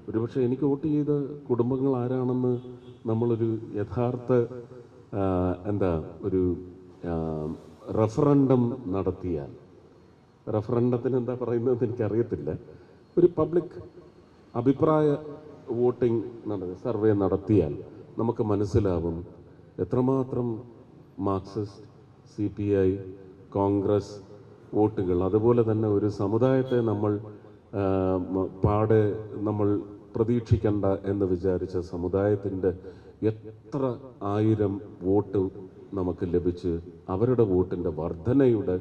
ഒരുപക്ഷെ എനിക്ക് വോട്ട് ചെയ്ത കുടുംബങ്ങൾ ആരാണെന്ന് നമ്മളൊരു യഥാർത്ഥ ഒരു റഫറൻഡം നടത്തിയാൽ, റഫറൻഡത്തിന് എന്താ പറയുന്നതെന്ന് എനിക്കറിയത്തില്ല, ഒരു പബ്ലിക് അഭിപ്രായ വോട്ടിംഗ് സർവേ നടത്തിയാൽ നമുക്ക് മനസ്സിലാവും എത്രമാത്രം മാർക്സിസ്റ്റ്, CPI, കോൺഗ്രസ് വോട്ടുകൾ, അതുപോലെ തന്നെ ഒരു സമുദായത്തെ നമ്മൾ പ്രതീക്ഷിക്കേണ്ട എന്ന് വിചാരിച്ച സമുദായത്തിൻ്റെ എത്ര ആയിരം വോട്ട് നമുക്ക് ലഭിച്ച് അവരുടെ വോട്ടിൻ്റെ വർധനയുടെ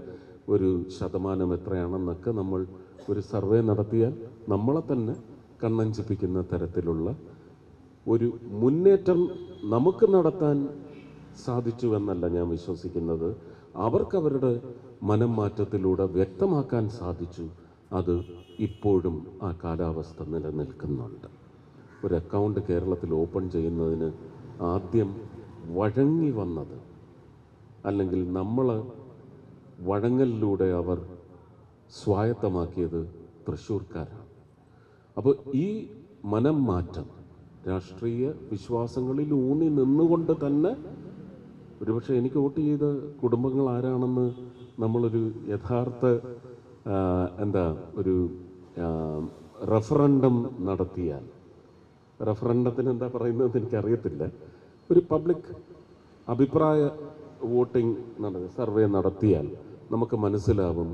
ഒരു ശതമാനം എത്രയാണെന്നൊക്കെ നമ്മൾ ഒരു സർവേ നടത്തിയാൽ നമ്മളെ തന്നെ കണ്ണഞ്ചിപ്പിക്കുന്ന തരത്തിലുള്ള ഒരു മുന്നേറ്റം നമുക്ക് നടത്താൻ സാധിച്ചുവെന്നല്ല ഞാൻ വിശ്വസിക്കുന്നത്. അവർക്കവരുടെ മനം മാറ്റത്തിലൂടെ വ്യക്തമാക്കാൻ സാധിച്ചു. അത് ഇപ്പോഴും ആ കാലാവസ്ഥ നിലനിൽക്കുന്നുണ്ട്. ഒരു അക്കൗണ്ട് കേരളത്തിൽ ഓപ്പൺ ചെയ്യുന്നതിന് ആദ്യം വഴങ്ങി വന്നത്, അല്ലെങ്കിൽ നമ്മൾ വഴങ്ങലിലൂടെ അവർ സ്വായത്തമാക്കിയത് തൃശ്ശൂർക്കാരാണ്. അപ്പോൾ ഈ മനം മാറ്റം രാഷ്ട്രീയ വിശ്വാസങ്ങളിൽ ഊന്നി നിന്നുകൊണ്ട് തന്നെ, ഒരുപക്ഷെ എനിക്ക് വോട്ട് ചെയ്ത കുടുംബങ്ങൾ ആരാണെന്ന് നമ്മളൊരു യഥാർത്ഥ ഒരു റഫറൻഡം നടത്തിയാൽ, റഫറൻഡത്തിന് എന്താ പറയുന്നതെന്ന് എനിക്കറിയത്തില്ല, ഒരു പബ്ലിക് അഭിപ്രായ വോട്ടിംഗ് സർവേ നടത്തിയാൽ നമുക്ക് മനസ്സിലാവും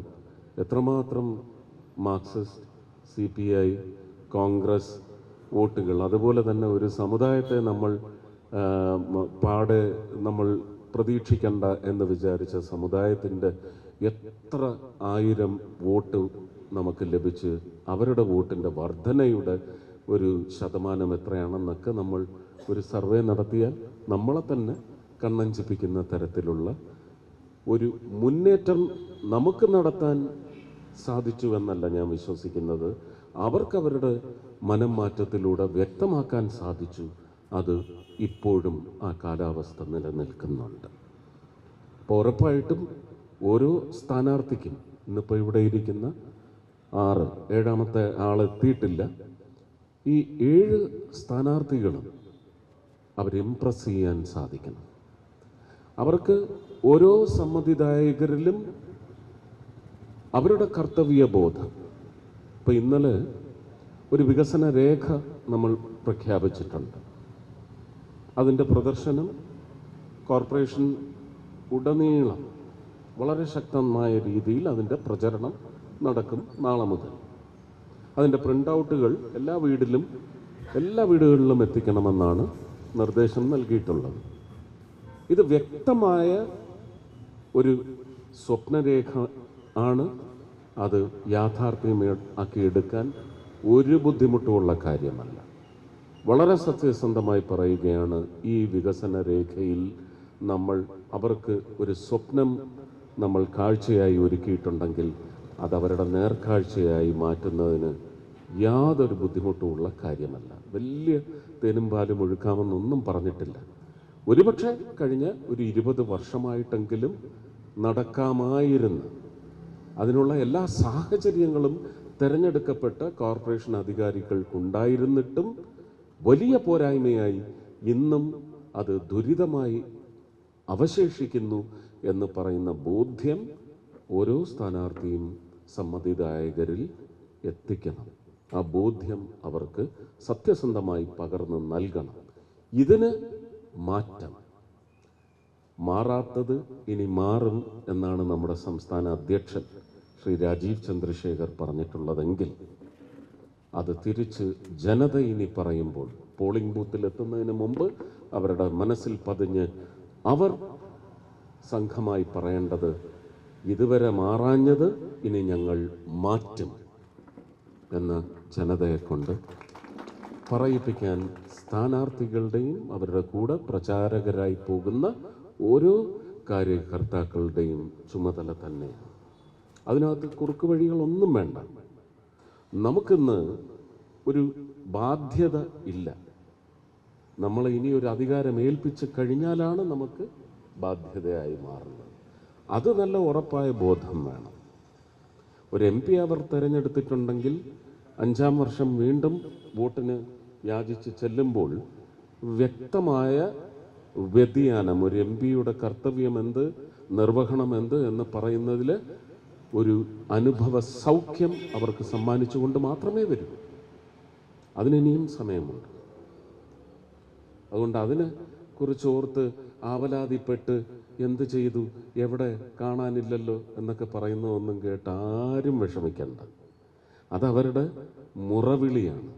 എത്രമാത്രം മാർക്സിസ്റ്റ്, CPI, കോൺഗ്രസ് വോട്ടുകൾ, അതുപോലെ തന്നെ ഒരു സമുദായത്തെ നമ്മൾ പ്രതീക്ഷിക്കേണ്ട എന്ന് വിചാരിച്ച സമുദായത്തിൻ്റെ എത്ര ആയിരം വോട്ട് നമുക്ക് ലഭിച്ച് അവരുടെ വോട്ടിൻ്റെ വർധനയുടെ ഒരു ശതമാനം എത്രയാണെന്നൊക്കെ നമ്മൾ ഒരു സർവേ നടത്തിയാൽ നമ്മളെ തന്നെ കണ്ണഞ്ചിപ്പിക്കുന്ന തരത്തിലുള്ള ഒരു മുന്നേറ്റം നമുക്ക് നടത്താൻ സാധിച്ചുവെന്നല്ല ഞാൻ വിശ്വസിക്കുന്നത്. അവർക്കവരുടെ മനം മാറ്റത്തിലൂടെ വ്യക്തമാക്കാൻ സാധിച്ചു. അത് ഇപ്പോഴും ആ കാലാവസ്ഥ നിലനിൽക്കുന്നുണ്ട്. അപ്പോൾ ഉറപ്പായിട്ടും ഓരോ സ്ഥാനാർത്ഥിക്കും, ഇന്നിപ്പോൾ ഇവിടെ ഇരിക്കുന്ന 7ാമത്തെ ആളെത്തിയിട്ടില്ല, ഈ 7 സ്ഥാനാർത്ഥികളും അവരെ ഇംപ്രസ് ചെയ്യാൻ സാധിക്കണം. അവർക്ക് ഓരോ സമ്മതിദായകരിലും അവരുടെ കർത്തവ്യബോധം, ഇപ്പോൾ ഇന്നലെ ഒരു വികസന രേഖ നമ്മൾ പ്രഖ്യാപിച്ചിട്ടുണ്ട്. അതിൻ്റെ പ്രദർശനം കോർപ്പറേഷൻ ഉടനീളം വളരെ ശക്തമായ രീതിയിൽ അതിൻ്റെ പ്രചരണം നടക്കും നാളെ മുതൽ. അതിൻ്റെ പ്രിൻ്റ് ഔട്ടുകൾ എല്ലാ വീടുകളിലും എത്തിക്കണമെന്നാണ് നിർദ്ദേശം നൽകിയിട്ടുള്ളത്. ഇത് വ്യക്തമായ ഒരു സ്വപ്നരേഖ ആണ്. അത് യാഥാർത്ഥ്യമാക്കിയെടുക്കാൻ ഒരു ബുദ്ധിമുട്ടുമുള്ള കാര്യമല്ല. വളരെ സത്യസന്ധമായി പറയുകയാണ്, ഈ വികസന രേഖയിൽ അവർക്ക് ഒരു സ്വപ്നം നമ്മൾ കാഴ്ചയായി ഒരുക്കിയിട്ടുണ്ടെങ്കിൽ അതവരുടെ നേർക്കാഴ്ചയായി മാറ്റുന്നതിന് യാതൊരു ബുദ്ധിമുട്ടുമുള്ള കാര്യമല്ല. വലിയ തേനും പാലും ഒഴുക്കാമെന്നൊന്നും പറഞ്ഞിട്ടില്ല. ഒരുപക്ഷെ കഴിഞ്ഞ ഒരു 20 വർഷമായിട്ടെങ്കിലും നടക്കാമായിരുന്നു. അതിനുള്ള എല്ലാ സാഹചര്യങ്ങളും തിരഞ്ഞെടുക്കപ്പെട്ട കോർപ്പറേഷൻ അധികാരികൾക്കുണ്ടായിരുന്നിട്ടും വലിയ പോരായ്മയായി ഇന്നും അത് ദുരിതമായി അവശേഷിക്കുന്നു എന്ന് പറയുന്ന ബോധ്യം ഓരോ സ്ഥാനാർത്ഥിയും സമ്മതിദായകരിൽ എത്തിക്കണം. ആ ബോധ്യം അവർക്ക് സത്യസന്ധമായി പകർന്ന് നൽകണം. ഇതിന് മാറ്റം, മാറാത്തത് ഇനി മാറും എന്നാണ് നമ്മുടെ സംസ്ഥാന അധ്യക്ഷൻ ശ്രീ രാജീവ് ചന്ദ്രശേഖർ പറഞ്ഞിട്ടുള്ളതെങ്കിൽ അത് തിരിച്ച് ജനത ഇനി പറയുമ്പോൾ, പോളിംഗ് ബൂത്തിലെത്തുന്നതിന് മുമ്പ് അവരുടെ മനസ്സിൽ പതിഞ്ഞ് അവർ സംഘമായി പറയേണ്ടത്, ഇതുവരെ മാറാഞ്ഞത് ഇനി ഞങ്ങൾ മാറ്റും എന്ന് ജനതയെ കൊണ്ട് പറയിപ്പിക്കാൻ സ്ഥാനാർത്ഥികളുടെയും അവരുടെ കൂടെ പ്രചാരകരായി പോകുന്ന ഓരോ കാര്യകർത്താക്കളുടെയും ചുമതല തന്നെയാണ്. അതിനകത്ത് കുറുക്ക് വഴികളൊന്നും വേണ്ട. നമുക്കിന്ന് ഒരു ബാധ്യത ഇല്ല. നമ്മളെ ഇനി ഒരു അധികാരം ഏൽപ്പിച്ച് കഴിഞ്ഞാലാണ് നമുക്ക് ബാധ്യതയായി മാറുന്നത്. അത് നല്ല ഉറപ്പായ ബോധം വേണം. ഒരു MP അവർ തിരഞ്ഞെടുത്തിട്ടുണ്ടെങ്കിൽ 5ാം വർഷം വീണ്ടും വോട്ടിന് യാചിച്ച് ചെല്ലുമ്പോൾ വ്യക്തമായ വ്യതിയാനം, ഒരു എം പിയുടെ കർത്തവ്യം എന്ത്, നിർവഹണം എന്ത് എന്ന് പറയുന്നതിൽ ഒരു അനുഭവ സൗഖ്യം അവർക്ക് സമ്മാനിച്ചുകൊണ്ട് മാത്രമേ വരൂ. അതിനിനിയും സമയമുണ്ട്. അതുകൊണ്ട് അതിനെ കുറിച്ച് ഓർത്ത് ആവലാതിപ്പെട്ട് എന്ത് ചെയ്തു, എവിടെ കാണാനില്ലല്ലോ എന്നൊക്കെ പറയുന്നതൊന്നും കേട്ട് ആരും വിഷമിക്കണ്ട. അതവരുടെ മുറവിളിയാണ്,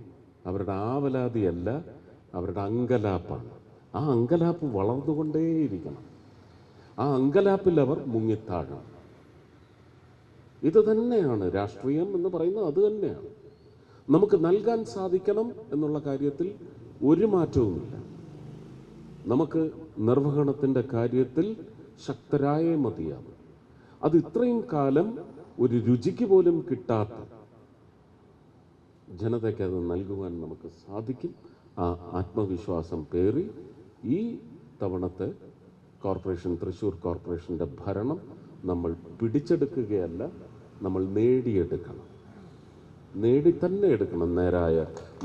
അവരുടെ ആവലാതിയല്ല, അവരുടെ അങ്കലാപ്പാണ്. ആ അങ്കലാപ്പ് വളർന്നുകൊണ്ടേയിരിക്കണം. ആ അങ്കലാപ്പിൽ അവർ മുങ്ങിത്താഴണം. ഇത് തന്നെയാണ് രാഷ്ട്രീയം എന്ന് പറയുന്നത്. അത് തന്നെയാണ് നമുക്ക് നൽകാൻ സാധിക്കണം എന്നുള്ള കാര്യത്തിൽ ഒരു മാറ്റവുമില്ല. നമുക്ക് നിർവഹണത്തിൻ്റെ കാര്യത്തിൽ ശക്തരായേ മതിയാവും. അത് ഇത്രയും കാലം ഒരു രുചിക്ക് പോലും കിട്ടാത്ത ജനതയ്ക്ക് അത് നൽകുവാൻ നമുക്ക് സാധിക്കും. ആ ആത്മവിശ്വാസം പേറി ഈ തവണത്തെ കോർപ്പറേഷൻ, തൃശ്ശൂർ കോർപ്പറേഷൻ്റെ ഭരണം നമ്മൾ പിടിച്ചെടുക്കുകയല്ല, നമ്മൾ നേടിയെടുക്കണം. നേടിത്തന്നെ എടുക്കണം. നേരായ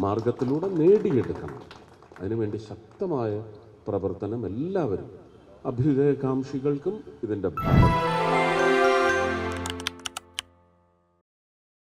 മാർഗത്തിലൂടെ നേടിയെടുക്കണം. അതിനുവേണ്ടി ശക്തമായ പ്രവർത്തനം എല്ലാവരും, അഭ്യുദയകാംക്ഷികൾക്കും ഇതിൻ്റെ ഭാഗം.